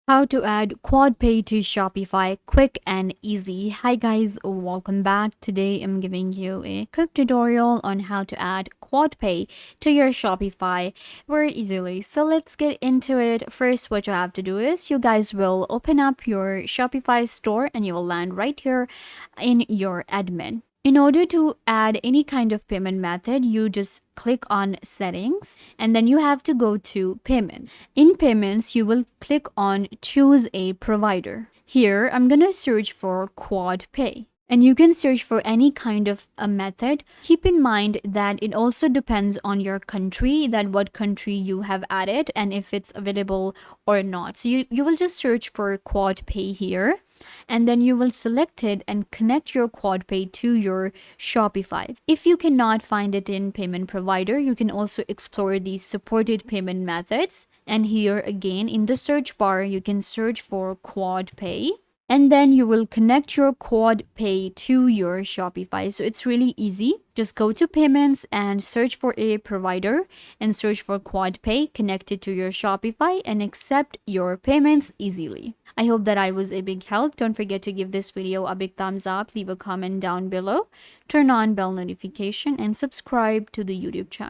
How to add Quadpay to Shopify quick and easy. Hi guys, welcome back. Today I'm giving you a quick tutorial on how to add Quadpay to your Shopify very easily. So let's get into it. First, what you have to do is you guys will open up your Shopify store and you will land right here in your admin. In order to add any kind of payment method, you just click on settings and then you have to go to payment. In payments, you will click on choose a provider. Here, I'm going to search for Quadpay. And you can search for any kind of a method. Keep in mind that it also depends on your country, that what country you have added and if it's available or not. So you will just search for Quadpay here and then you will select it and connect your Quadpay to your Shopify. If you cannot find it in payment provider, you can also explore these supported payment methods. And here again in the search bar, you can search for Quadpay. And then you will connect your Quadpay to your Shopify. So it's really easy. Just go to payments and search for a provider and search for Quadpay, connect it to your Shopify and accept your payments easily. I hope that I was a big help. Don't forget to give this video a big thumbs up, leave a comment down below, turn on bell notification and subscribe to the YouTube channel.